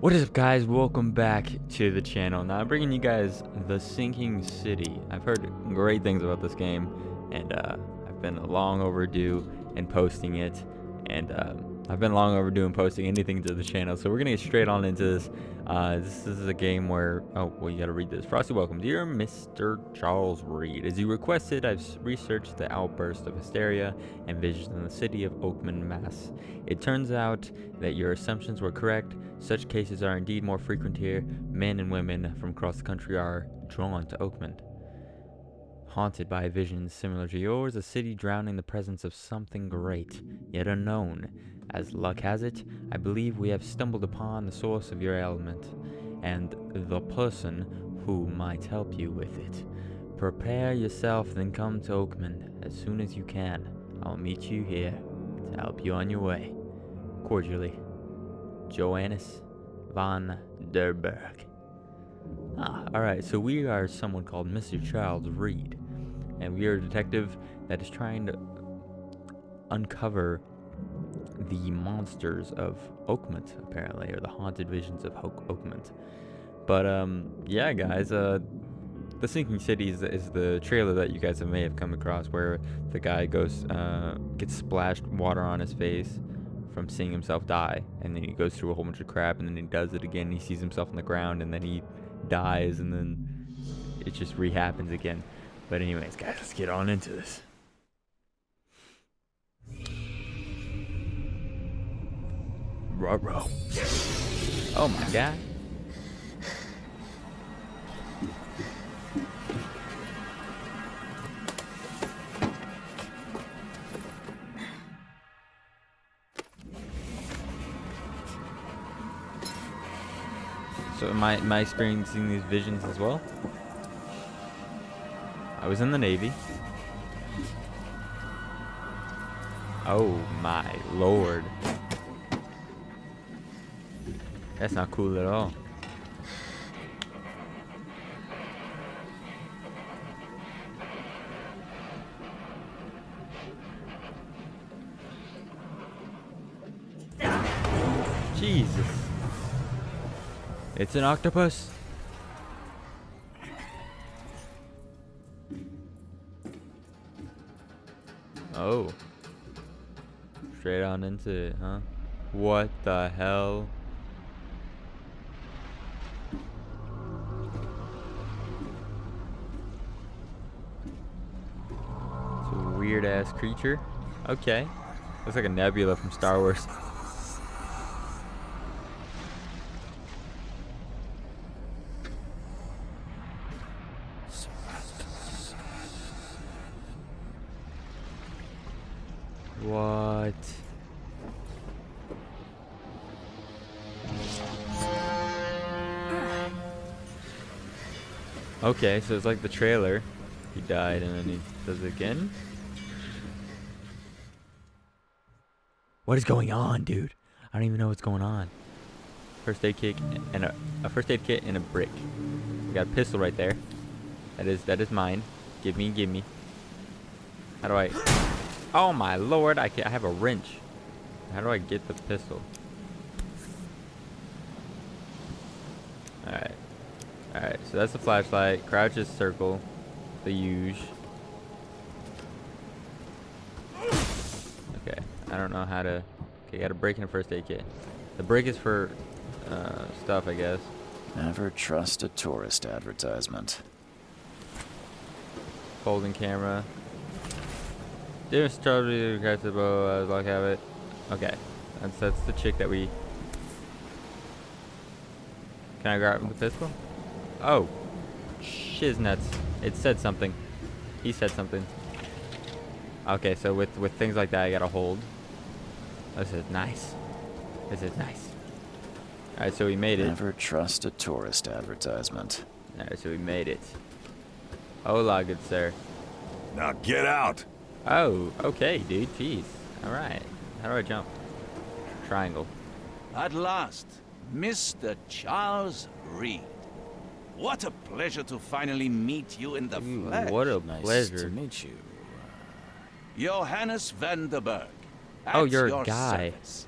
What is up, guys? Welcome back to the channel. Now I'm bringing you guys The Sinking City. I've heard great things about this game, and I've been long overdue in posting it, and I've been long overdue in posting anything to the channel, so we're gonna get straight on into this. This is a game where, oh well, you gotta read this. Frosty, welcome. Dear Mr. Charles Reed, as you requested, I've researched the outburst of hysteria and visions in the city of Oakman, Mass. It turns out that your assumptions were correct. Such cases are indeed more frequent here. Men and women from across the country are drawn to Oakman, haunted by visions similar to yours, a city drowning in the presence of something great, yet unknown. As luck has it, I believe we have stumbled upon the source of your ailment, and the person who might help you with it. Prepare yourself, then come to Oakman as soon as you can. I'll meet you here to help you on your way. Cordially, Johannes van der Berg. Alright, so we are someone called Mr. Charles Reed, and we are a detective that is trying to uncover the monsters of Oakmont, apparently, or the haunted visions of Oakmont. But, yeah, guys, The Sinking City is the trailer that you guys may have come across, where the guy goes, gets splashed water on his face from seeing himself die, and then he goes through a whole bunch of crap, and then he does it again, he sees himself on the ground, and then he dies, and then it just re-happens again. But anyways, guys, let's get on into this. Ruh-roh. Oh my god. So am I experiencing these visions as well? I was in the Navy. Oh my lord. That's not cool at all. Jesus. It's an octopus. Oh. Straight on into it, huh? What the hell? It's a weird ass creature. Okay. Looks like a nebula from Star Wars. What? Okay, so it's like the trailer. He died and then he does it again. What is going on, dude? I don't even know what's going on. First aid kit and a first aid kit and a brick. We got a pistol right there. That is mine. Give me. How do I? Oh my lord! I have a wrench. How do I get the pistol? Alright. Alright, so that's the flashlight. Crouch is circle. The huge. Okay, I don't know how to. Okay, got a break and a first aid kit. The break is for stuff, I guess. Never trust a tourist advertisement. Folding camera. Dear Mr. Charles, regards to the bow, as luck have it. Okay, that's the chick that we. Can I grab the pistol? Oh, shiznuts! It said something. He said something. Okay, so with things like that, I gotta hold. This is nice. This is nice. All right, so we made it. Never trust a tourist advertisement. All right, so we made it. Hola, good sir. Now get out! Oh, okay, dude. Jeez. All right. How do I jump? Triangle. At last, Mr. Charles Reed. What a pleasure to finally meet you in the Ooh, flesh. what a Nice pleasure. to meet you. Johannes van der Berg. Oh, at you're a your guy. service.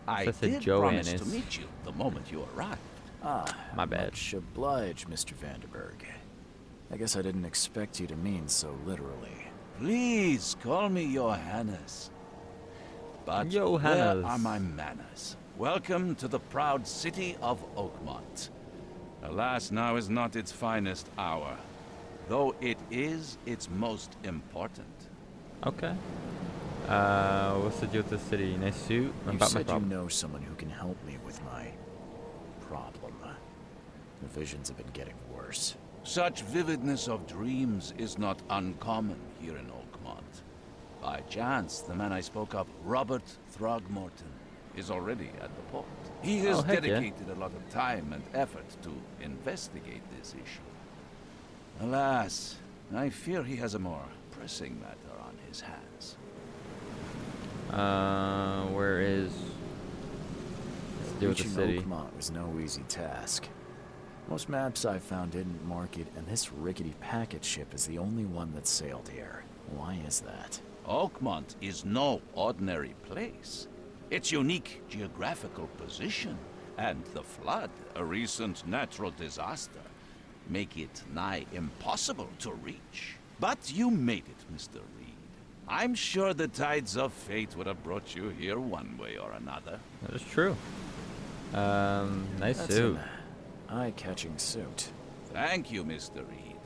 I That's a did promise to Johannes. meet you the moment you arrived. Ah, My bad. much obliged, Mr. Vanderberg. I guess I didn't expect you to mean so literally. Please call me Johannes. But where Johannes. are my manners? Welcome to the proud city of Oakmont. Alas, now is not its finest hour, though it is its most important. Okay. What's the deal with the city? Nice suit. You About my said you problem. know someone who can help me with my problem. The visions have been getting worse. Such vividness of dreams is not uncommon here in Oakmont. By chance, the man I spoke of, Robert Throgmorton, is already at the port. He has Oh, heck yeah. dedicated a lot of time and effort to investigate this issue. Alas, I fear he has a more pressing matter on his hands. Where is... Let's deal with the Reaching city. Oakmont was no easy task. Most maps I found didn't mark it, and this rickety packet ship is the only one that sailed here. Why is that? Oakmont is no ordinary place. Its unique geographical position and the flood, a recent natural disaster, make it nigh impossible to reach. But you made it, Mr. Reed. I'm sure the tides of fate would have brought you here one way or another. That is true. Nice That's suit. an eye-catching suit. Thank you, Mr. Reed.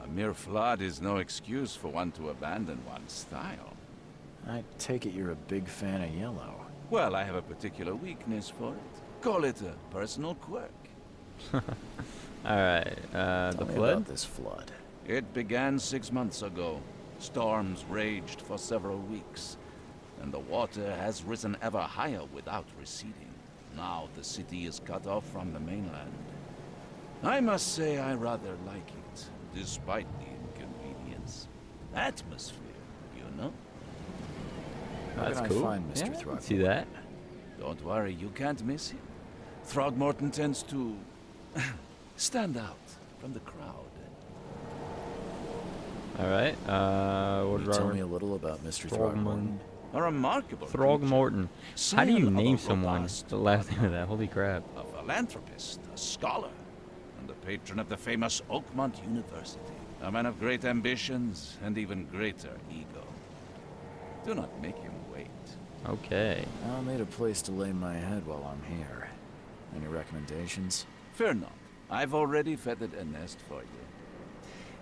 A mere flood is no excuse for one to abandon one's style. I take it you're a big fan of yellow. Well, I have a particular weakness for it. Call it a personal quirk. Alright, Tell the me flood? about this flood. It began 6 months ago. Storms raged for several weeks, and the water has risen ever higher without receding. Now the city is cut off from the mainland. I must say I rather like it, despite the inconvenience. Atmosphere, you know? How That's can cool. I find Mr. Yeah, I can Throgmorton? see that. Don't worry, you can't miss him. Throgmorton tends to stand out from the crowd. Alright, what Can did you tell our... me a little about Mr. Throgmorton. Throgmorton? A remarkable Throgmorton. creature, How do you scion of name a someone robust the last name order. of that? Holy crap. A philanthropist, a scholar, and the patron of the famous Oakmont University. A man of great ambitions and even greater ego. Do not make him wait. Okay. I'll need a place to lay my head while I'm here. Any recommendations? Fear not. I've already feathered a nest for you.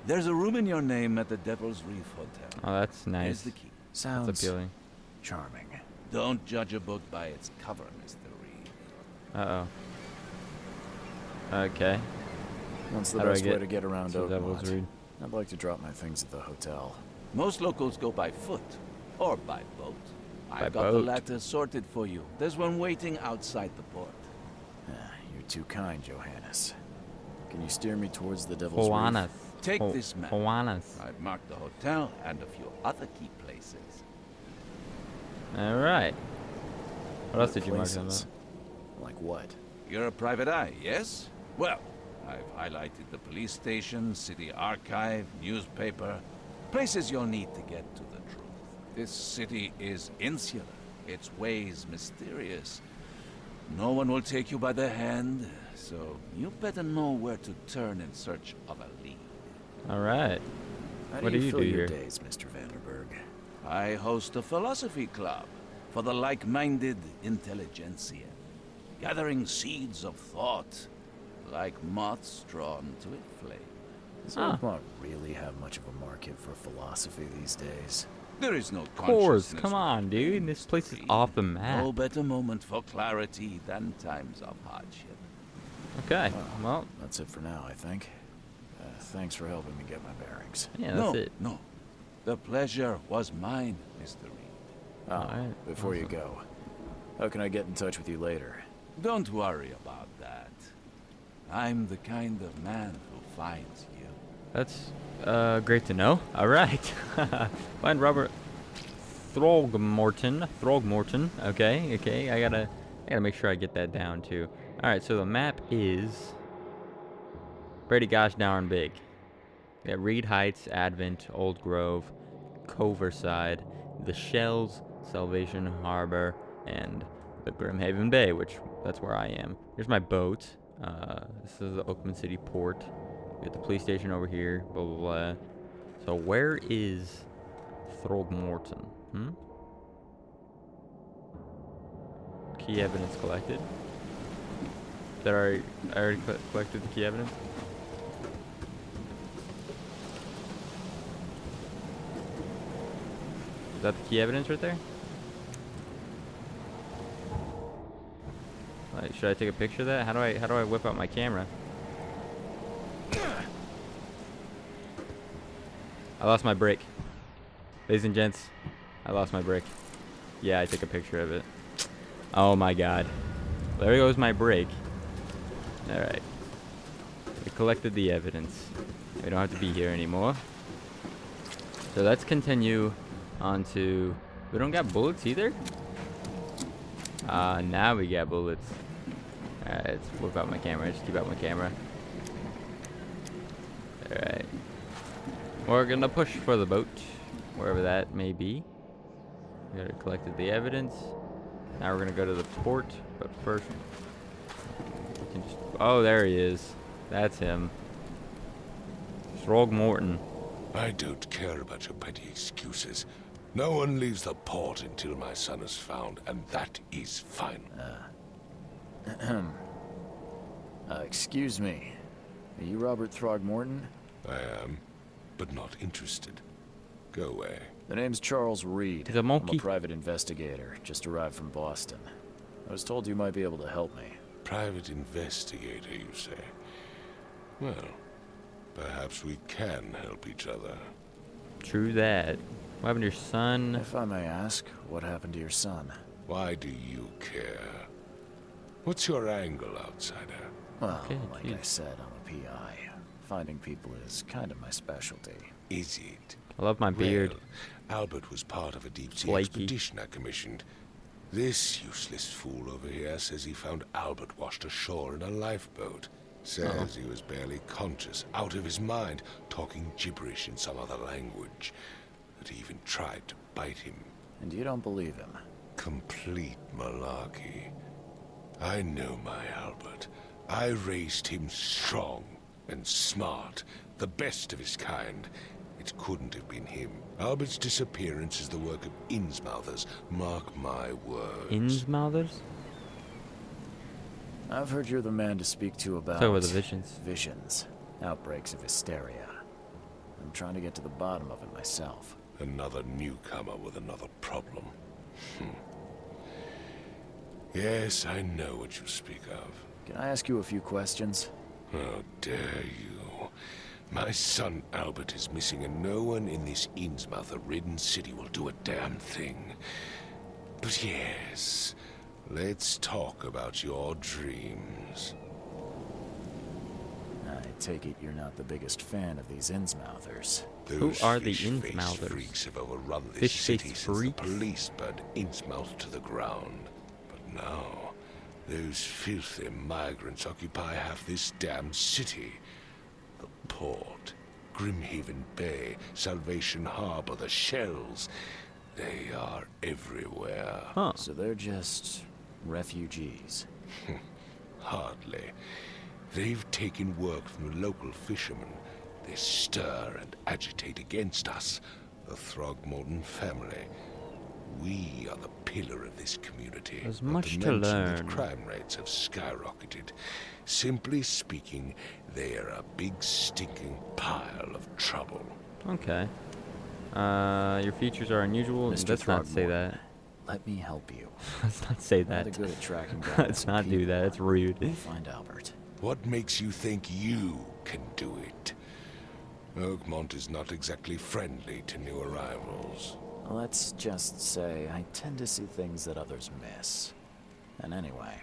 There's a room in your name at the Devil's Reef Hotel. Oh, that's Here's nice. the key. Sounds That's appealing. charming. Don't judge a book by its cover, Mr. Reed. Uh-oh. Okay. What's the How do I best way get to get around to Devil's Oakmont? Reed? I'd like to drop my things at the hotel. Most locals go by foot or by boat. By I've got the boat. latter sorted for you. There's one waiting outside the port. You're too kind, Johannes. Can you steer me towards the Devil's Juanas. Take this map. Juanas. I've marked the hotel and a few other key places. Alright. What else Reef? did you mark down Places? Like what? You're a private eye, yes? Well, I've highlighted the police station, city archive, newspaper, places you'll need to get to the truth. This city is insular, its ways mysterious. No one will take you by the hand, so you better know where to turn in search of a lead. Alright. How What do do you you fill do your here? days, Mr. Vanderberg? I host a philosophy club for the like-minded intelligentsia, gathering seeds of thought like moths drawn to a flame. Does Ah. Oakmont really have much of a market for philosophy these days? There is no Of course. consciousness Come on, dude. This place is off the map. No better moment for clarity than times of hardship. Okay. Well, That's it for now, I think. Thanks for helping me get my bearings. yeah, no, that's it. no. The pleasure was mine, Mr. Reed. Alright, Before you awesome. go, how can I get in touch with you later? Don't worry about that. I'm the kind of man who finds you. That's great to know. Alright. Find Robert Throgmorton. Throgmorton. Okay. I gotta make sure I get that down too. Alright, so the map is pretty gosh darn big. We got Reed Heights, Advent, Old Grove, Coverside, The Shells, Salvation Harbor, and the Grimhaven Bay, which that's where I am. Here's my boat. This is the Oakland City port. We got the police station over here. Blah blah blah. So where is Throgmorton? Key evidence collected. Did I already collected the key evidence? Is that the key evidence right there? Like, should I take a picture of that? How do I whip out my camera? I lost my brick. Ladies and gents, I lost my brick. Yeah, I took a picture of it. Oh my god. There goes my brick. Alright. We collected the evidence. We don't have to be here anymore. So let's continue on to... We don't got bullets either? Now we got bullets. Alright, let's whip out my camera. Just keep out my camera. Alright. We're gonna push for the boat, wherever that may be. We already collected the evidence. Now we're gonna go to the port, but first we can just... Oh, there he is. That's him. Throgmorton. I don't care about your petty excuses. No one leaves the port until my son is found, and that is final. Excuse me. Are you Robert Throgmorton? I am, but not interested. Go away. The name's Charles Reed. He's a monkey. I'm a private investigator, just arrived from Boston. I was told you might be able to help me. Private investigator, you say? Well, perhaps we can help each other. True that. What happened to your son? If I may ask, what happened to your son? Why do you care? What's your angle, outsider? Well, Okay, like geez. I said, I'm a PI. Finding people is kind of my specialty. Is it? I love my beard. Well, Albert was part of a deep-sea Flaky. expedition I commissioned. This useless fool over here says he found Albert washed ashore in a lifeboat. Says he was barely conscious, out of his mind, talking gibberish in some other language. That he even tried to bite him. And you don't believe him? Complete malarkey. I know my Albert. I raised him strong and smart, the best of his kind. It couldn't have been him. Albert's disappearance is the work of Innsmouthers. Mark my words. Innsmouthers? I've heard you're the man to speak to about... So were the visions. Visions. Outbreaks of hysteria. I'm trying to get to the bottom of it myself. Another newcomer with another problem. Yes, I know what you speak of. Can I ask you a few questions? How dare you? My son Albert is missing, and no one in this Innsmouther-ridden city will do a damn thing. But yes, let's talk about your dreams. I take it you're not the biggest fan of these Innsmouthers. Those Who are the fish-faced Innsmouthers? freaks have overrun this Fish-faced city since the freaks? police burned Innsmouth to the ground. But now, those filthy migrants occupy half this damn city. The port, Grimhaven Bay, Salvation Harbor, the shells. They are everywhere. Huh. So they're just... refugees. Hardly. They've taken work from the local fishermen. They stir and agitate against us, the Throgmorton family. We are the pillar of this community. There's not much to mention that learn. crime rates have skyrocketed. Simply speaking, they are a big stinking pile of trouble. Okay. Your features are unusual. Mr. Let's not say Throgmorton, that. let me help you. Let's not say Rather that. good at tracking down Let's some not do people. that. It's rude. We'll find Albert. What makes you think you can do it? Oakmont is not exactly friendly to new arrivals. Let's just say I tend to see things that others miss. And anyway,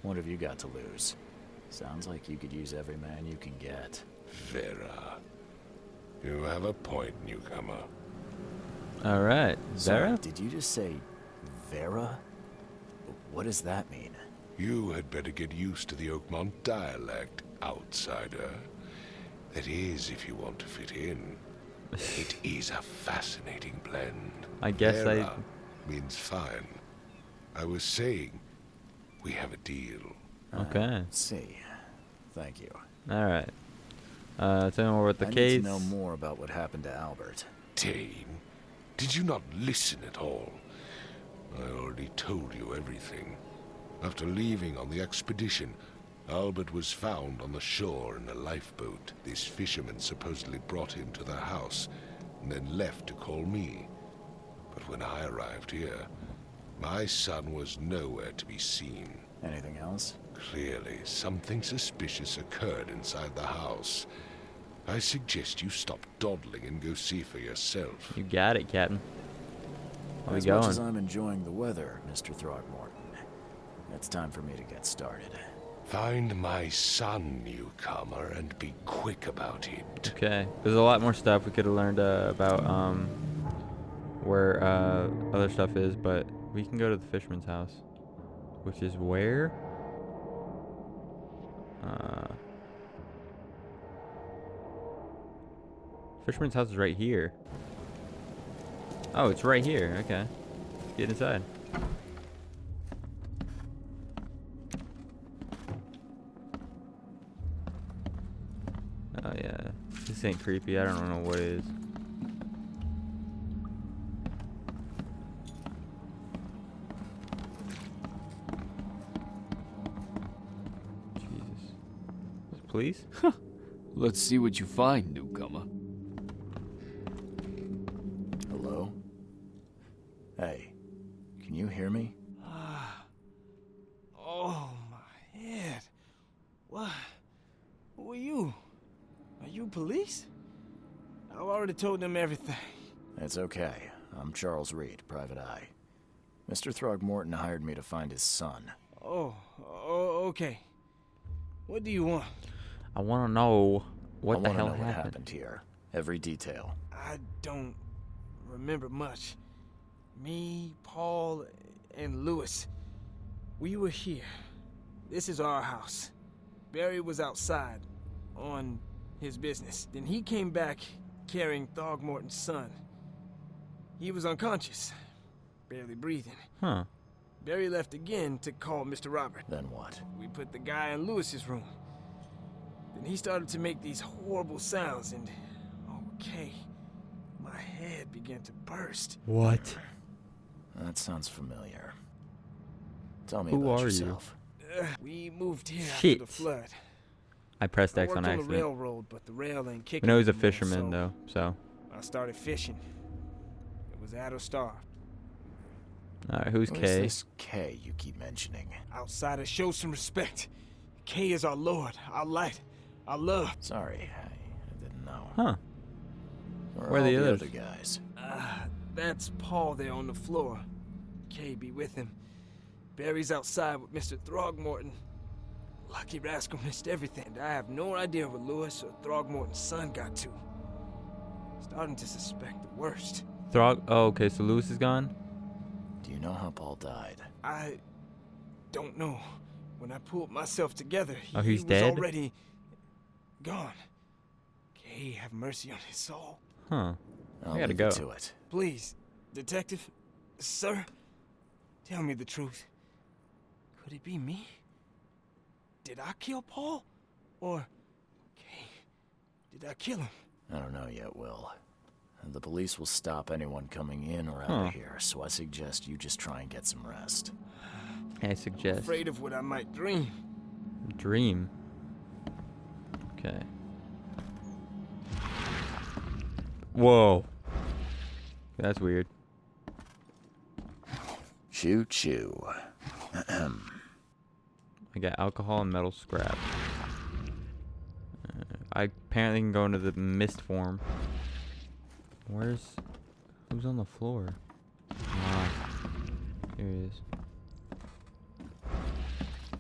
what have you got to lose? Sounds like you could use every man you can get. Vera. You have a point, newcomer. All right. Sorry, Zara? did you just say Vera? What does that mean? You had better get used to the Oakmont dialect, outsider. That is, if you want to fit in. It is a fascinating blend. I guess Vera means fine. I was saying, we have a deal. Okay. See. Thank you. All right. Tell me more about the I case. need to know more about what happened to Albert. Dane, did you not listen at all? I already told you everything. After leaving on the expedition, Albert was found on the shore in a lifeboat. These fishermen supposedly brought him to their house, and then left to call me. But when I arrived here, my son was nowhere to be seen. Anything else? Clearly, something suspicious occurred inside the house. I suggest you stop dawdling and go see for yourself. You got it, Captain. Where we As much as going? I'm enjoying the weather, Mr. Throgmorton, it's time for me to get started. Find my son, newcomer, and be quick about it. Okay. There's a lot more stuff we could have learned about where other stuff is, but we can go to the fisherman's house, which is where? Fisherman's house is right here. Oh, it's right here. Okay. Get inside. Oh yeah. This ain't creepy. I don't know what it is. Jesus. Police? Let's see what you find, newcomer. Hello? Hey, can you hear me? Oh, my head. What? Who are you? Are you police? I've already told them everything. It's okay. I'm Charles Reed, Private Eye. Mr. Throgmorton hired me to find his son. Oh, okay. What do you want? I want to know what I the wanna hell know what happened. happened here. Every detail. I don't remember much. Me, Paul, and Lewis, we were here. This is our house. Barry was outside on his business. Then he came back carrying Throgmorton's son. He was unconscious, barely breathing. Huh. Barry left again to call Mr. Robert. Then what? We put the guy in Lewis's room. Then he started to make these horrible sounds and, okay, my head began to burst. What? That sounds familiar. Tell me Who about are you? yourself. We moved here Shit. after the flood. I pressed I X worked on on the accident. railroad, but the rail ain't We kicking. know he's a anymore, fisherman, so though, so. I started fishing. It was at or starved. Alright, who's Who is Kay? this K you keep mentioning? Outsiders, show some respect. K is our lord, our light, our love. Sorry, I didn't know. Huh. Where Where are all the the others? other guys? That's Paul there on the floor. K be with him. Barry's outside with Mr. Throgmorton. Lucky rascal missed everything. I have no idea where Lewis or Throgmorton's son got to. Starting to suspect the worst. Oh, okay, so Lewis is gone? Do you know how Paul died? I don't know. When I pulled myself together, Oh, he he's was dead? already gone. K, have mercy on his soul. Huh. I'll gotta leave go. you to it. Please, detective, sir, tell me the truth. Could it be me? Did I kill Paul? Or, K, did I kill him? I don't know yet, Will. The police will stop anyone coming in or out Huh. of here, so I suggest you just try and get some rest. I suggest. Afraid of what I might dream. Dream. Okay. Whoa. That's weird. Choo choo. I got alcohol and metal scrap. I apparently can go into the mist form. Who's on the floor? Ah, here he is.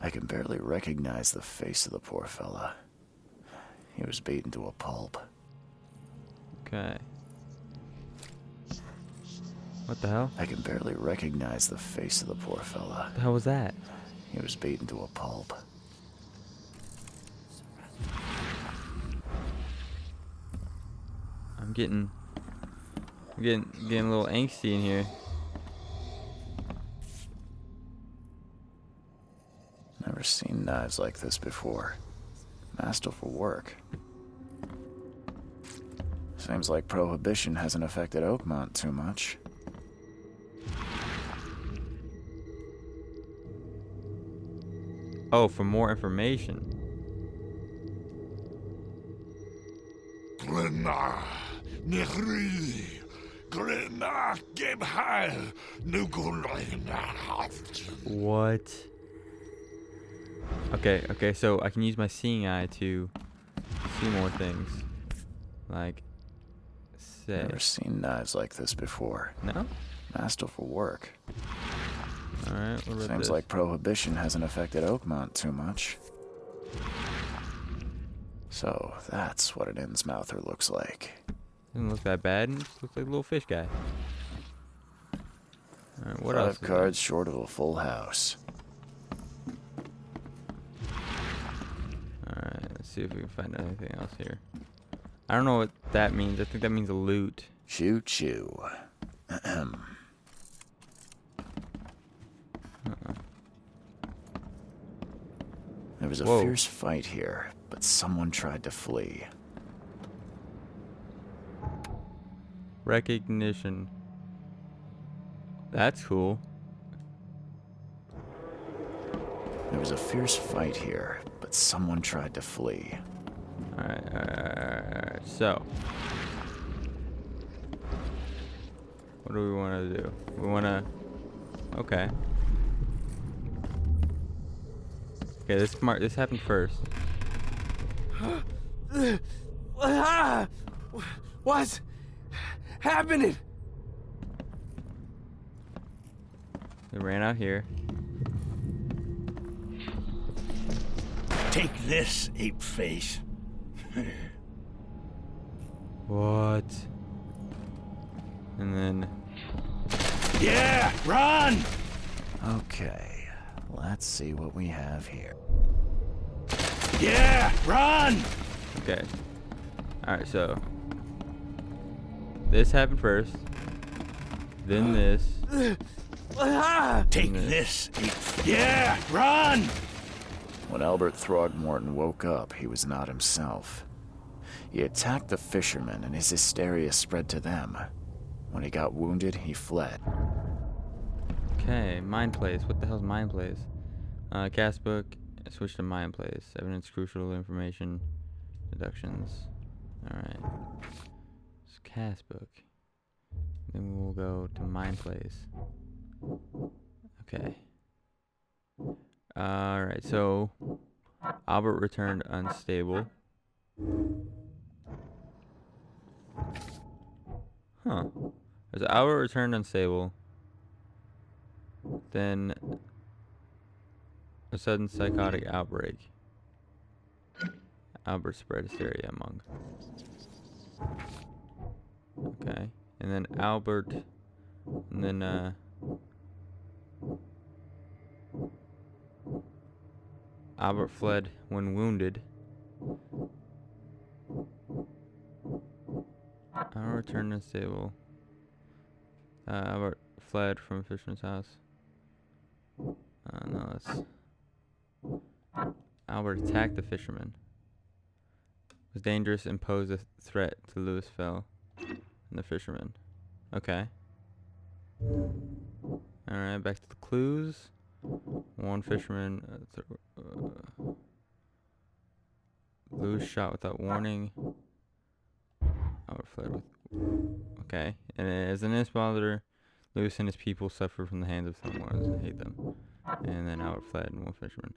I can barely recognize the face of the poor fella. He was beaten to a pulp. Okay. What the hell? I can barely recognize the face of the poor fella. What the hell was that? He was beaten to a pulp. I'm getting a little angsty in here. knives like this before. Masterful work. Seems like Prohibition hasn't affected Oakmont too much. Oh, for more information. Grenna, Nehri, Grenna, Gebheil, What? Okay, so I can use my seeing eye to see more things. Like, say. Never seen knives like this before. No? Masterful work. Alright, what about Seems this? like Prohibition hasn't affected Oakmont too much. So that's what an Innsmouther looks like. Doesn't look that bad. It just looks like a little fish guy. Alright, what else? 5 cards short of a full house. Alright, let's see if we can find anything else here. I don't know what that means. I think that means a loot. Choo choo. There was a Whoa. fierce fight here, but someone tried to flee. Recognition. That's cool. There was a fierce fight here, but someone tried to flee. Alright. So, what do we want to do? We want to. Okay. Okay, this happened first. What's happening? We ran out here. Take this, ape face. What? And then. Yeah, run! Okay, let's see what we have here. Yeah, run! Okay. Alright, so. This happened first. Then this. Take this, ape. Yeah, run! When Albert Throgmorton woke up, he was not himself. He attacked the fishermen, and his hysteria spread to them. When he got wounded, he fled. Okay, Mind Plays. What the hell's Mind Plays? Cast book. Switch to Mind Plays. Evidence, crucial information, deductions. Alright. It's Cast book. Then we'll go to Mind Plays. Okay. Alright, so Albert returned unstable. Huh. As Albert returned unstable, then a sudden psychotic outbreak. Albert spread hysteria among. Okay. And then Albert, and then Albert fled when wounded. Albert returned unstable. Albert fled from a fisherman's house. No, that's... Albert attacked the fisherman. Was dangerous and posed a threat to Louis Fell and the fisherman. Okay. Alright, back to the clues. One fisherman. Louis shot without warning. Albert fled with... Okay. And as an Innsmouther, Louis and his people suffered from the hands of Throgmortons. I hate them. And then Albert fled and one fisherman.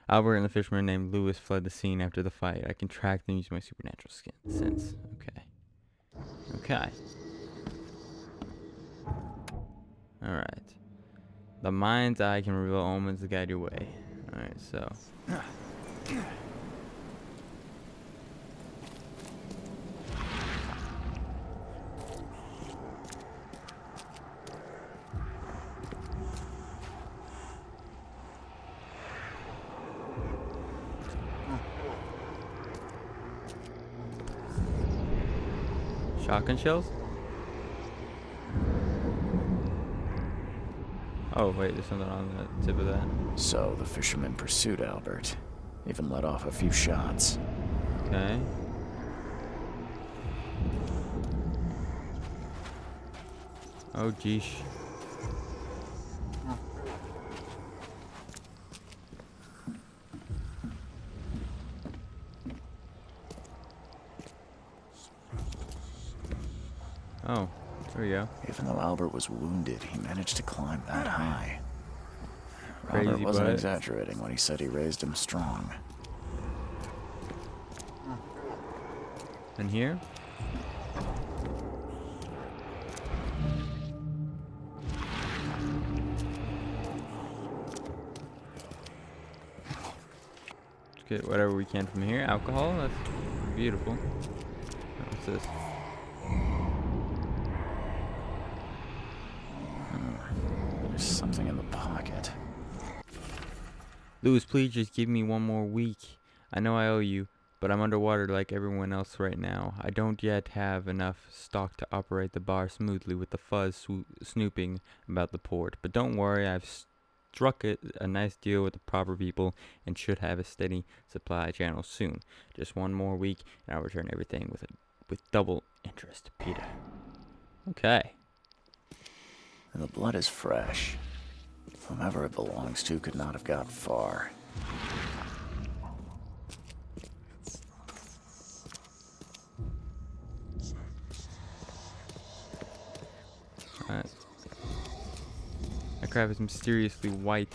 Albert and the fisherman named Louis fled the scene after the fight. I can track them using my supernatural sense. Okay. Okay. Alright. The mind's eye can reveal omens to guide your way. Alright, so. Shotgun shells? Oh, wait, there's something on the tip of that. So the fisherman pursued Albert, even let off a few shots. Okay. Oh, geesh. Oh, there we go. Even though Albert was wounded, he managed to climb that high. Crazy Robert wasn't butt. exaggerating when he said he raised him strong. And here? Let's get whatever we can from here. Alcohol? That's beautiful. What's this? There's something in the pocket. Louis, please just give me one more week. I know I owe you, but I'm underwater like everyone else right now. I don't yet have enough stock to operate the bar smoothly with the fuzz snooping about the port. But don't worry, I've struck a nice deal with the proper people and should have a steady supply channel soon. Just one more week and I'll return everything with double interest, Peter. Okay. And the blood is fresh. Whomever it belongs to could not have got far. Alright. That crab is mysteriously white.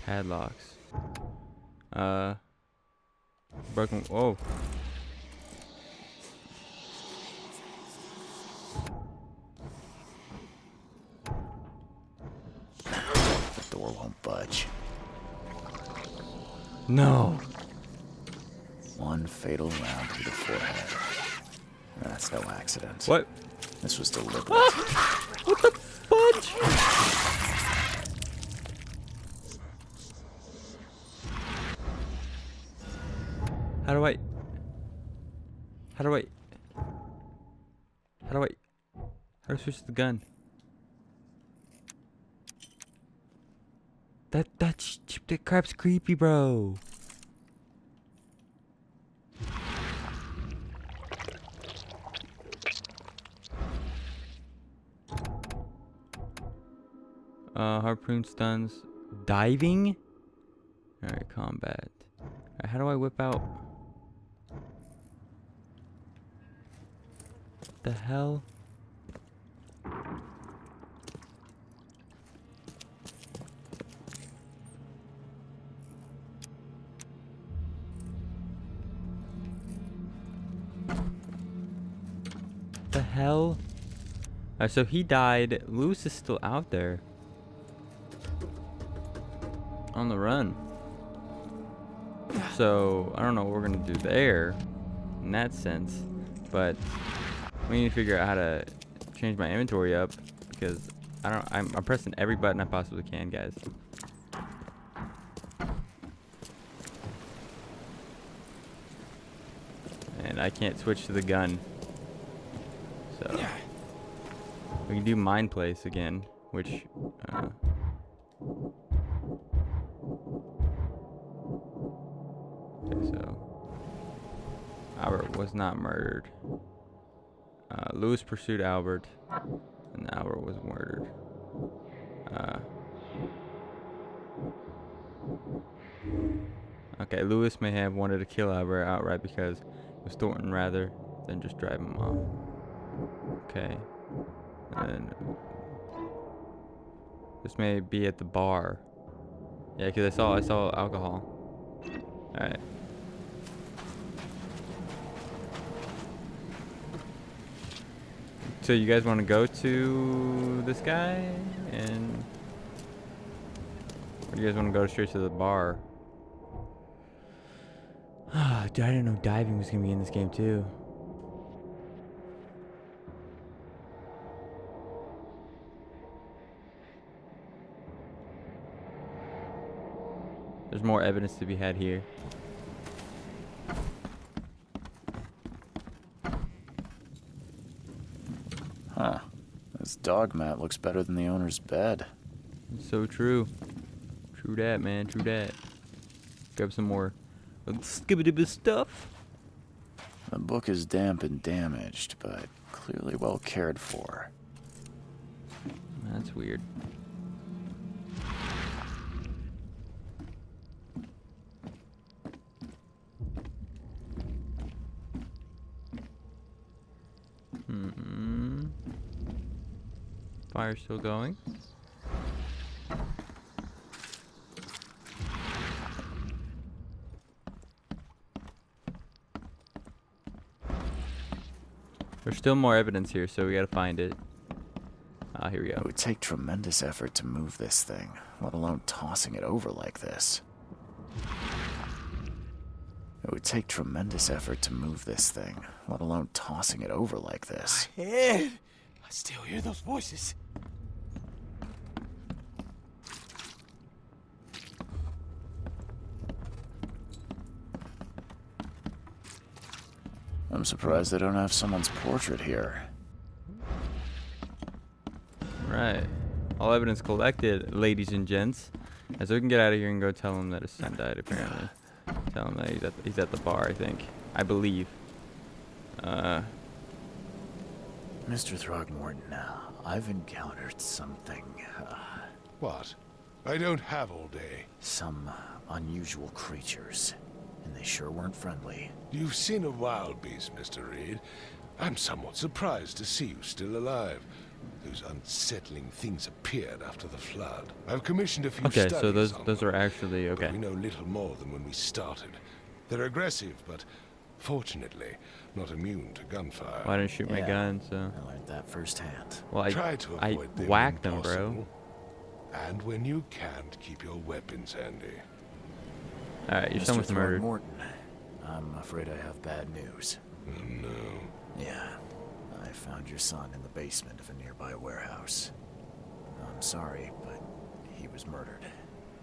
Padlocks. Broken. Whoa. The door won't budge. No. One fatal round through the forehead. That's no accident. What? This was deliberate. What the fudge? How do I switch the gun? That crap's creepy, bro. Harpoon stuns. Diving? Alright, combat. Alright, how do I whip out? What the hell? The hell? Alright, so he died. Louis is still out there. On the run. So, I don't know what we're gonna do there. In that sense. But we need to figure out how to change my inventory up. Because I'm pressing every button I possibly can, guys. And I can't switch to the gun. So we can do Mind Place again, which okay, so Albert was not murdered. Louis pursued Albert, and Albert was murdered. Okay, Louis may have wanted to kill Albert outright because it was Thornton rather than just drive him off. Okay. And this may be at the bar. Yeah, because I saw alcohol. Alright. So you guys want to go to this guy? And or do you guys want to go straight to the bar? Dude, I didn't know diving was going to be in this game too. There's more evidence to be had here. Huh. This dog mat looks better than the owner's bed. So true. True that, man. True that. Grab some more skibidi stuff. The book is damp and damaged, but clearly well cared for. That's weird. Fire's still going. There's still more evidence here, so we gotta find it. Ah, here we go. It would take tremendous effort to move this thing, let alone tossing it over like this. It would take tremendous effort to move this thing, let alone tossing it over like this. My head! I still hear those voices. I'm surprised they don't have someone's portrait here. Right. All evidence collected, ladies and gents. As we can get out of here and go tell him that his son died, apparently. Tell him that he's at the bar, I think. I believe. Mr. Throgmorton, I've encountered something, What? I don't have all day. some unusual creatures, and they sure weren't friendly. You've seen a wild beast, Mr. Reed. I'm somewhat surprised to see you still alive. Those unsettling things appeared after the flood. I've commissioned a few Okay, studies so those on are them, actually but okay. we know little more than when we started. They're aggressive, but fortunately not immune to gunfire. Well, I didn't shoot my Yeah. gun, so. I learned that firsthand. Well, Try to I avoid them whacked when them, bro. possible. And when you can't, keep your weapons handy. Alright, your son was murdered. Throgmorton, I'm afraid I have bad news. Oh, no. Yeah, I found your son in the basement of a nearby warehouse. I'm sorry, but he was murdered.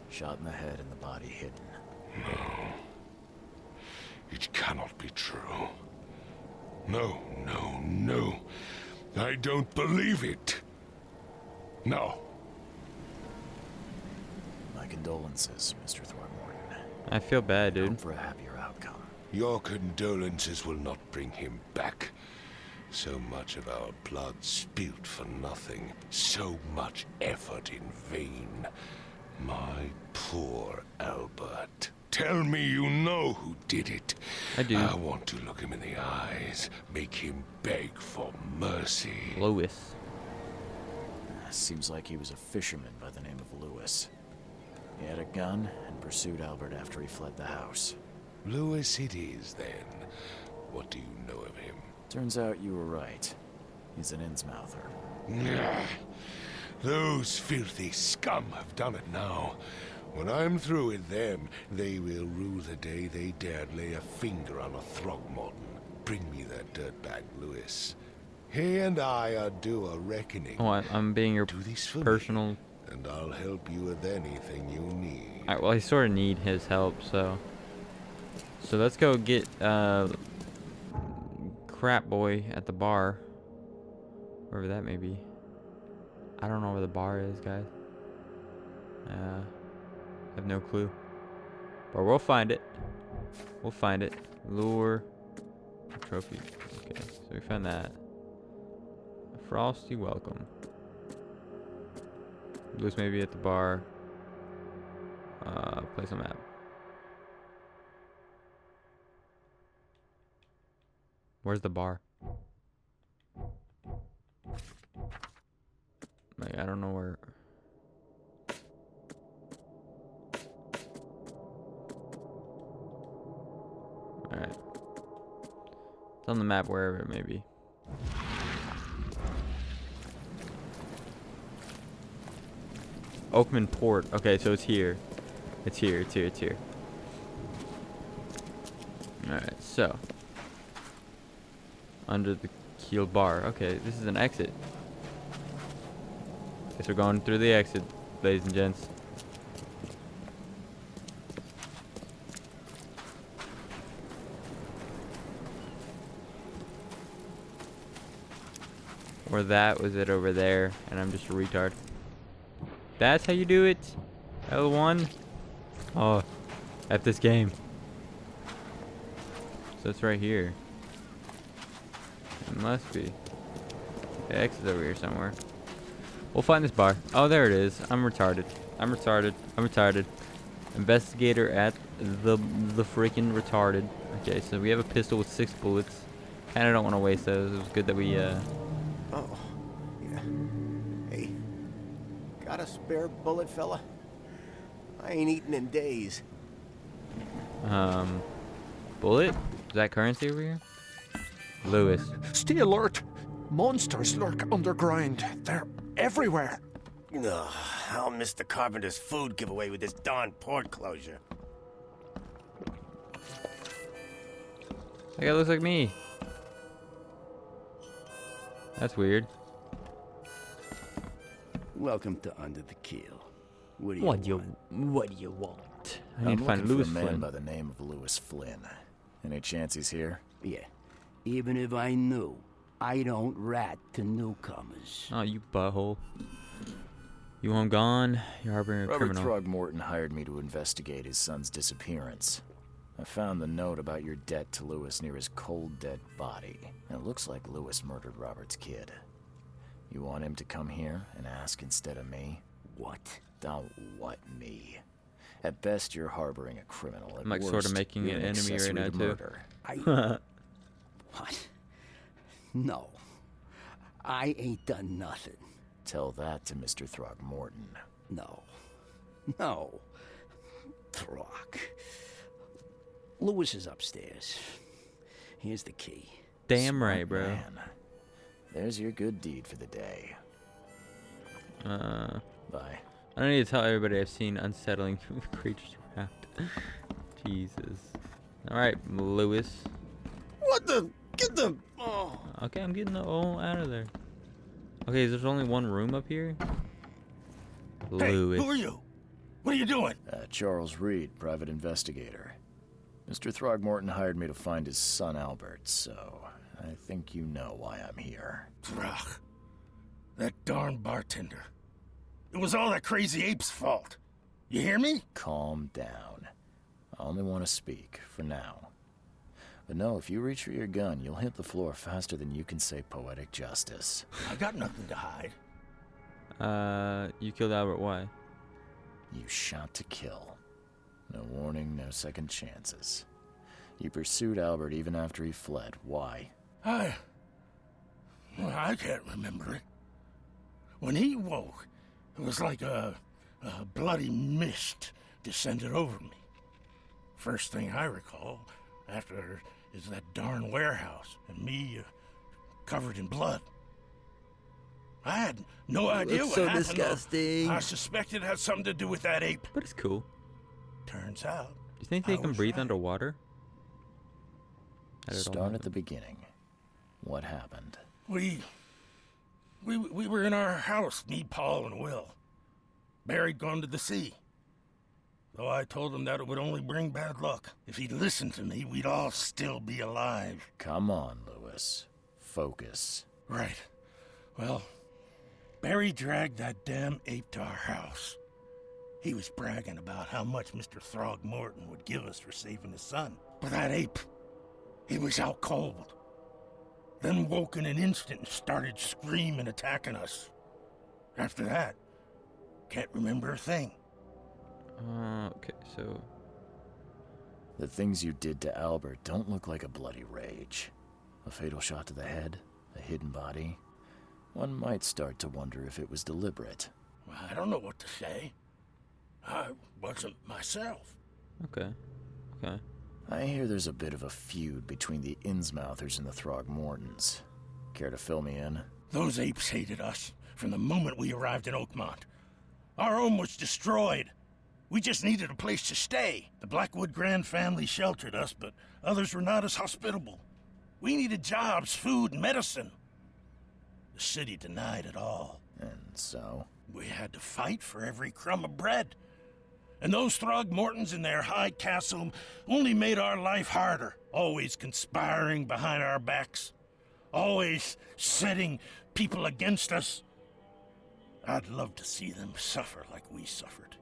Shot in the head and the body hidden. It cannot be true. No, no, no. I don't believe it. No. My condolences, Mr. Throgmorton. I feel bad, Hope dude. for a happier outcome. Your condolences will not bring him back. So much of our blood spilt for nothing. So much effort in vain. My poor Albert. Tell me you know who did it. I do. I want to look him in the eyes, make him beg for mercy. Lois. Seems like he was a fisherman by the name of Lewis. He had a gun and pursued Albert after he fled the house. Lewis it is, then. What do you know of him? Turns out you were right. He's an Innsmouther. Nah. Those filthy scum have done it now. When I'm through with them, they will rue the day they dared lay a finger on a Throgmorton. Bring me that dirtbag, Lewis. He and I are due a reckoning. Oh, I'm being your Do this for me, personal. and I'll help you with anything you need. Alright, well, I sort of need his help, so. So let's go get Crap Boy at the bar. Wherever that may be. I don't know where the bar is, guys. I have no clue. But we'll find it. We'll find it. Lure. Trophy. Okay, so we found that. A frosty welcome. Lewis may be at the bar. Place on map. Where's the bar? Like, I don't know where. Alright. It's on the map wherever it may be. Oakman Port. Okay, so it's here. It's here, it's here, it's here. Alright, so. Under the keel bar. Okay, this is an exit. Guess we're going through the exit, ladies and gents. Or that was it over there, and I'm just a retard. That's how you do it? L1? Oh, F this game. So it's right here. It must be. The X is over here somewhere. We'll find this bar. Oh, there it is. I'm retarded. I'm retarded. I'm retarded. Investigator at the freaking retarded. Okay, so we have a pistol with 6 bullets. Kinda don't want to waste those. It was good that we Oh, yeah. Hey, got a spare bullet, fella? I ain't eaten in days. Bullet? Is that currency over here? Lewis. Stay alert. Monsters lurk underground. They're everywhere. Ugh, I'll miss the carpenter's food giveaway with this darn port closure. That guy looks like me. That's weird. Welcome to Under the Keel. What do you want? I need to find Lewis a man Flynn. by the name of Lewis Flynn. Any chance he's here? Yeah. Even if I knew, I don't rat to newcomers. Oh, you butthole. You want him gone? You're harboring a Robert criminal. Throgmorton hired me to investigate his son's disappearance. I found the note about your debt to Lewis near his cold, dead body. And it looks like Lewis murdered Robert's kid. You want him to come here and ask instead of me? What? Don't what me. At best, you're harboring a criminal. At I'm like worst, sort of making you're an an enemy right accessory now to too. murder. What? No. I ain't done nothing. Tell that to Mr. Throgmorton. No. No. Throg. Lewis is upstairs. Here's the key. Damn Smart right, bro. man. There's your good deed for the day. Bye. I don't need to tell everybody I've seen unsettling creatures around. Jesus. Alright, Lewis. What the? Get the... Oh. Okay, I'm getting the O out of there. Okay, there's only one room up here? Hey, Lewis. who are you? What are you doing? Charles Reed, private investigator. Mr. Throgmorton hired me to find his son Albert, so I think you know why I'm here. Throg. That darn bartender. It was all that crazy ape's fault. You hear me? Calm down. I only want to speak, for now. But no, if you reach for your gun, you'll hit the floor faster than you can say poetic justice. I got nothing to hide. You killed Albert, why? You shot to kill. No warning, no second chances. You pursued Albert even after he fled. Why? I can't remember it. When he woke, it was like a bloody mist descended over me. First thing I recall after is that darn warehouse and me covered in blood. I had no idea what happened. So disgusting. I suspected it had something to do with that ape. But it's cool. Turns out. Do you think they can breathe underwater? Start at the beginning. What happened? We were in our house, me, Paul, and Will. Barry'd gone to the sea. Though I told him that it would only bring bad luck. If he'd listened to me, we'd all still be alive. Come on, Lewis. Focus. Right. Well, Barry dragged that damn ape to our house. He was bragging about how much Mr. Throgmorton would give us for saving his son. But that ape, he was out cold. Then woke in an instant and started screaming, attacking us. After that, can't remember a thing. Okay, so... The things you did to Albert don't look like a bloody rage. A fatal shot to the head, a hidden body. One might start to wonder if it was deliberate. I don't know what to say. I wasn't myself. Okay. I hear there's a bit of a feud between the Innsmouthers and the Throgmortons. Care to fill me in? Those apes hated us from the moment we arrived in Oakmont. Our home was destroyed. We just needed a place to stay. The Blackwood Grand family sheltered us, but others were not as hospitable. We needed jobs, food, and medicine. The city denied it all. And so? We had to fight for every crumb of bread. And those Throgmortons in their high castle only made our life harder, always conspiring behind our backs, always setting people against us. I'd love to see them suffer like we suffered.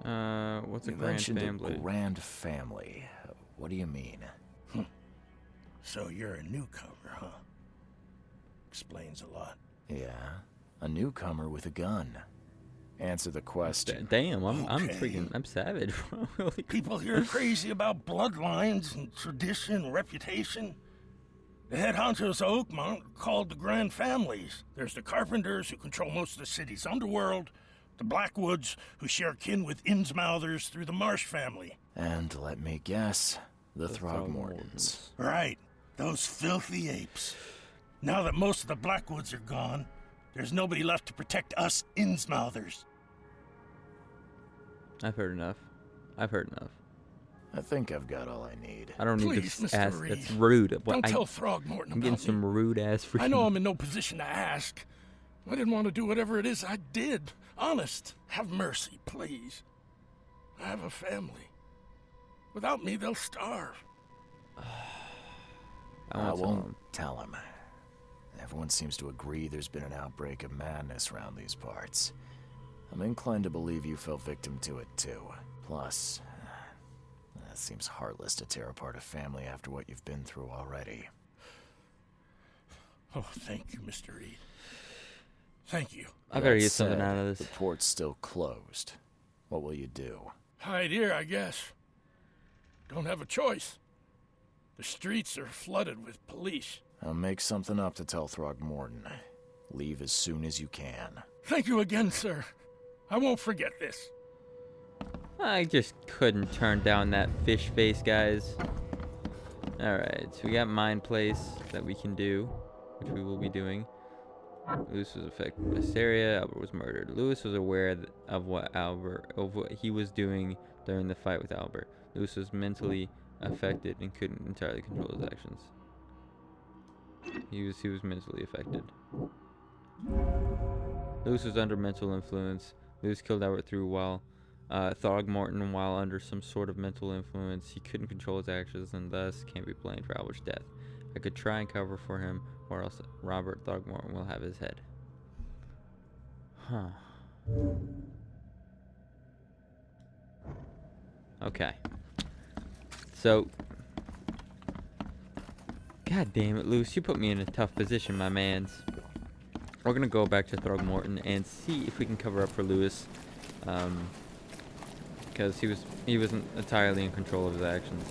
What's a You grand mentioned family? a grand family. What do you mean? So you're a newcomer, huh? Explains a lot. Yeah, a newcomer with a gun. Answer the question. Damn, I'm Okay. I'm savage. Holy People here are crazy about bloodlines and tradition and reputation. The head honchos of Oakmont are called the Grand Families. There's the Carpenters, who control most of the city's underworld, the Blackwoods, who share kin with Innsmouthers through the Marsh family. And let me guess, the Throgmortons. Right, those filthy apes. Now that most of the Blackwoods are gone, there's nobody left to protect us Innsmouthers. I've heard enough. I've heard enough. I think I've got all I need. I don't need Please, to Mr. ask. Reed, That's rude. Don't tell Throgmorton I'm about getting some me. rude ass freaking. I know I'm in no position to ask. I didn't want to do whatever it is I did. Honest, have mercy, please. I have a family. Without me, they'll starve. I won't tell him. Everyone seems to agree there's been an outbreak of madness around these parts. I'm inclined to believe you fell victim to it too. Plus, it seems heartless to tear apart a family after what you've been through already. Oh, thank you, Mr. Reed. Thank you. I better That get something said, out of this. The port's still closed. What will you do? Hide here, I guess. Don't have a choice. The streets are flooded with police. I'll make something up to tell Throgmorton. Leave as soon as you can. Thank you again, sir. I won't forget this. I just couldn't turn down that fish face, guys. Alright, so we got Mind Place that we can do, which we will be doing. Lewis was affected by hysteria. Albert was murdered. Lewis was aware of what he was doing during the fight with Albert. Lewis was mentally affected and couldn't entirely control his actions. He was mentally affected. Lewis was under mental influence. Lewis killed Albert while Throgmorton while under some sort of mental influence. He couldn't control his actions and thus can't be blamed for Albert's death. I could try and cover for him, or else Robert Throgmorton will have his head. Huh. Okay. So, God damn it, Lewis, you put me in a tough position, my mans. We're gonna go back to Throgmorton and see if we can cover up for Lewis, because he wasn't entirely in control of his actions.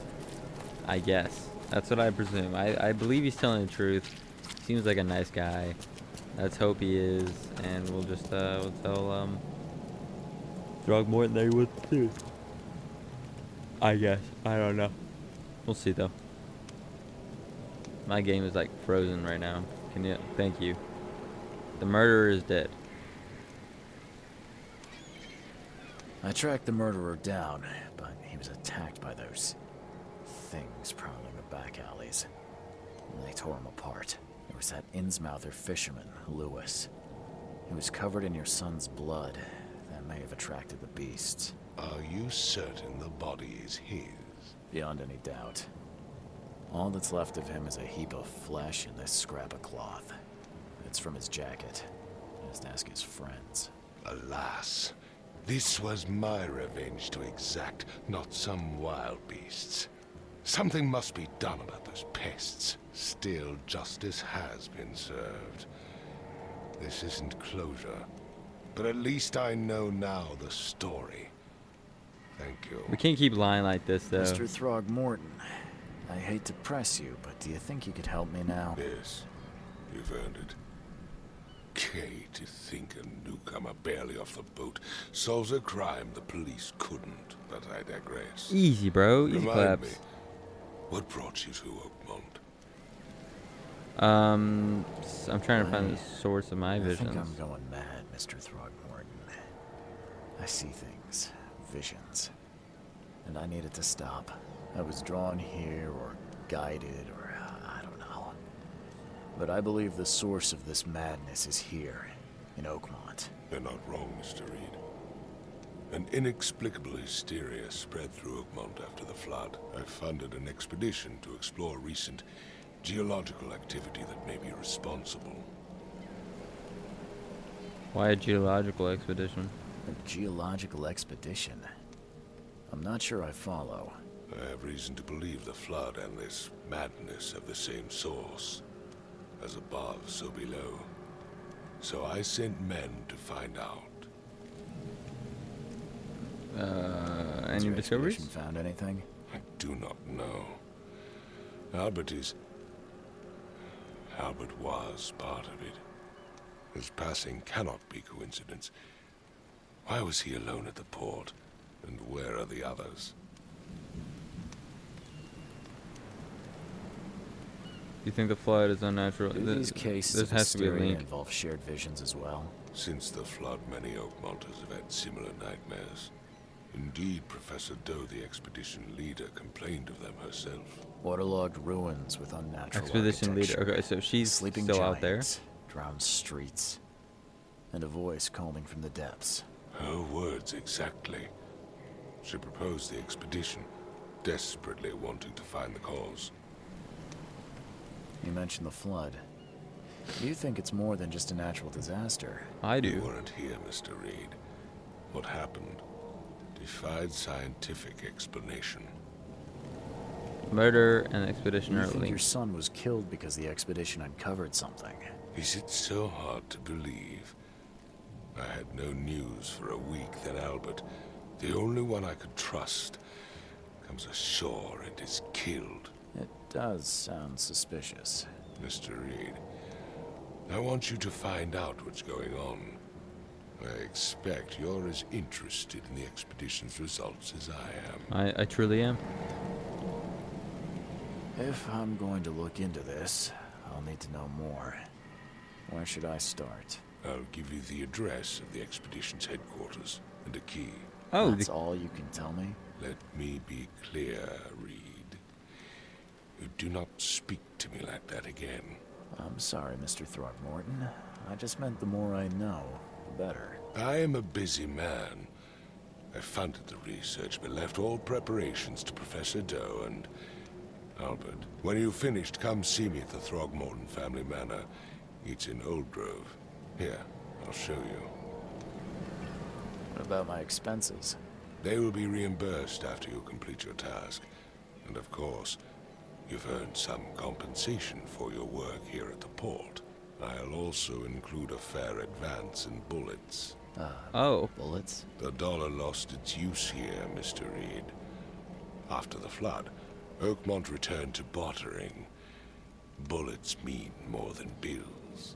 I guess that's what I presume. I believe he's telling the truth. Seems like a nice guy. Let's hope he is, and we'll just we'll tell Throgmorton that he was the truth. I guess. I don't know. We'll see though. My game is like frozen right now. Can you? Thank you. The murderer is dead. I tracked the murderer down, but he was attacked by those things prowling the back alleys. And they tore him apart. There was that Innsmouther fisherman, Lewis. He was covered in your son's blood. That may have attracted the beasts. Are you certain the body is his? Beyond any doubt. All that's left of him is a heap of flesh and this scrap of cloth. It's from his jacket. Just ask his friends. Alas, this was my revenge to exact, not some wild beast's. Something must be done about those pests. Still, justice has been served. This isn't closure, but at least I know now the story. Thank you. We can't keep lying like this, though. Mr. Throgmorton, I hate to press you, but do you think you could help me now? Yes, you've earned it. Kay, to think a newcomer barely off the boat solves a crime the police couldn't, but I digress. Easy, bro. Easy Remind claps. me, what brought you to Oakmont? I'm trying to find the source of my I visions. think I'm going mad, Mr. Throgmorton. I see things, visions, and I need it to stop. I was drawn here, or guided, or I don't know. But I believe the source of this madness is here, in Oakmont. You're not wrong, Mr. Reed. An inexplicable hysteria spread through Oakmont after the flood. I funded an expedition to explore recent Geological activity that may be responsible. Why a geological expedition? A geological expedition? I'm not sure I follow. I have reason to believe the flood and this madness have the same source. As above, so below. So I sent men to find out. Any Has your discoveries? expedition found anything? I do not know. Albert was part of it. His passing cannot be coincidence. Why was he alone at the port? And where are the others? You think the flood is unnatural? Do these cases of This has to be a hysteria link. involve shared visions as well? Since the flood, many Oakmonters have had similar nightmares. Indeed, Professor Doe, the expedition leader, complained of them herself. Waterlogged ruins with unnatural Expedition leader. architecture. Okay, so she's Sleeping still out there. giants, drowned streets, and a voice calling from the depths. Her words exactly. She proposed the expedition, desperately wanting to find the cause. You mentioned the flood. Do you think it's more than just a natural disaster? I You do. weren't here, Mr. Reed. What happened defied scientific explanation. Murder and expedition You are think your linked. son was killed because the expedition uncovered something? Is it so hard to believe? I had no news for a week, then Albert, the only one I could trust, comes ashore and is killed. It does sound suspicious. Mr. Reed, I want you to find out what's going on. I expect you're as interested in the expedition's results as I am. I truly am. If I'm going to look into this, I'll need to know more. Where should I start? I'll give you the address of the expedition's headquarters and a key. Oh, That's all you can tell me? Let me be clear, Reed. You do not speak to me like that again. I'm sorry, Mr. Throckmorton. I just meant the more I know, the better. I am a busy man. I funded the research, but left all preparations to Professor Doe and Albert. When you've finished, come see me at the Throgmorton family manor. It's in Old Grove. Here, I'll show you. What about my expenses? They will be reimbursed after you complete your task. And of course, you've earned some compensation for your work here at the port. I'll also include a fair advance in bullets. Oh. Bullets? The dollar lost its use here, Mr. Reed. After the flood, Oakmont returned to bartering. Bullets mean more than bills.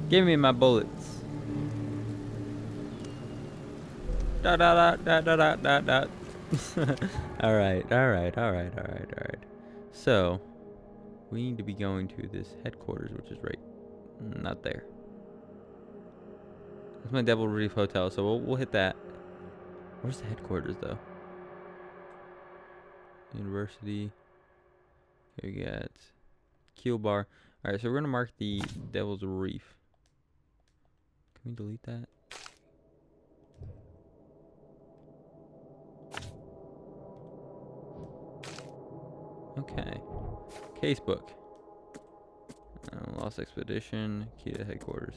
Give me my bullets. Da da da da da da da. Alright. So, we need to be going to this headquarters, which is right not there. That's my Devil Reef Hotel, so we'll hit that. Where's the headquarters, though? University. Here we got Keel Bar. Alright, so we're gonna mark the Devil's Reef. Can we delete that? Okay. Casebook. Lost Expedition. Key to headquarters.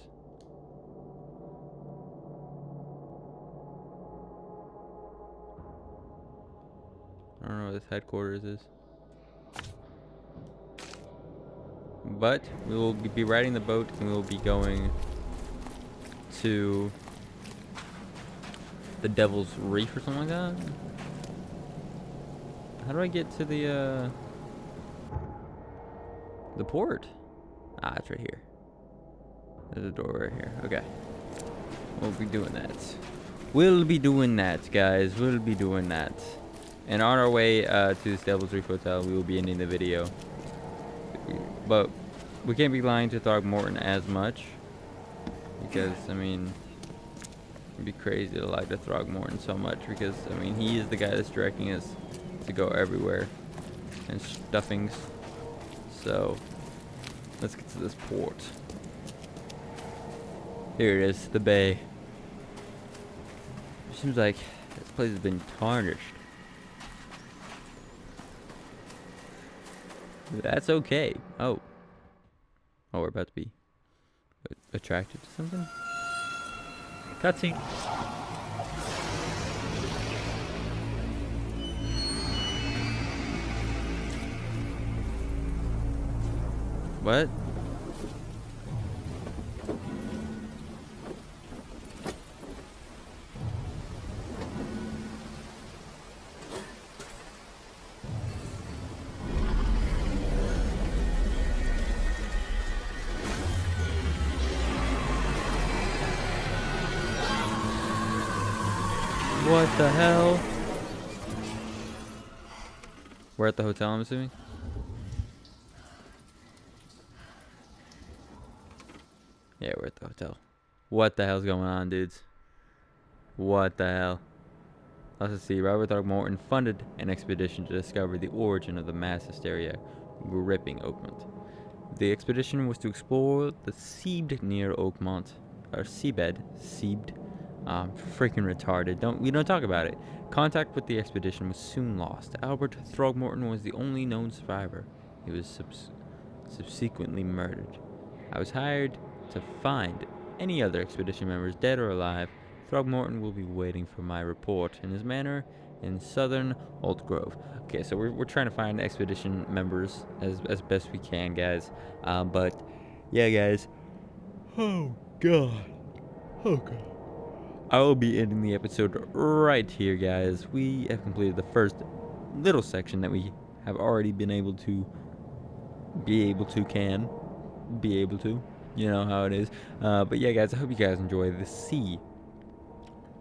I don't know what this headquarters is. But we will be riding the boat and we will be going to the Devil's Reef or something like that. How do I get to the port? Ah, it's right here. There's a door right here. Okay. We'll be doing that. We'll be doing that, guys. We'll be doing that. And on our way to this Devil's Reef Hotel, we will be ending the video. But we can't be lying to Throgmorton as much. Because, I mean, it'd be crazy to lie to Throgmorton so much. Because, I mean, he is the guy that's directing us to go everywhere. And stuffings. So, let's get to this port. Here it is, the bay. It seems like this place has been tarnished. That's okay. Oh. Oh, we're about to be attracted to something? Cutscene. What? What the hell? We're at the hotel, I'm assuming? Yeah, we're at the hotel. What the hell's going on, dudes? What the hell? Let's see. Robert Throckmorton funded an expedition to discover the origin of the mass hysteria gripping Oakmont. The expedition was to explore the Seabed near Oakmont, or Seabed, freaking retarded. We don't talk about it. Contact with the expedition was soon lost. Albert Throgmorton was the only known survivor. He was subsequently murdered. I was hired to find any other expedition members, dead or alive. Throgmorton will be waiting for my report in his manor in southern Old Grove. Okay, so we're trying to find expedition members as best we can, guys. But yeah, guys. Oh god. Oh god. I will be ending the episode right here, guys. We have completed the first little section that we have already been able to you know how it is. But yeah, guys, I hope you guys enjoy the sea.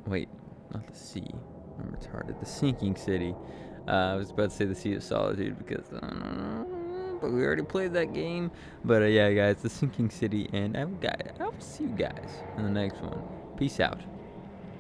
Wait, not the sea. I'm retarded. The Sinking City. I was about to say the Sea of Solitude because but we already played that game. But yeah, guys, the Sinking City, and I'll see you guys in the next one. Peace out.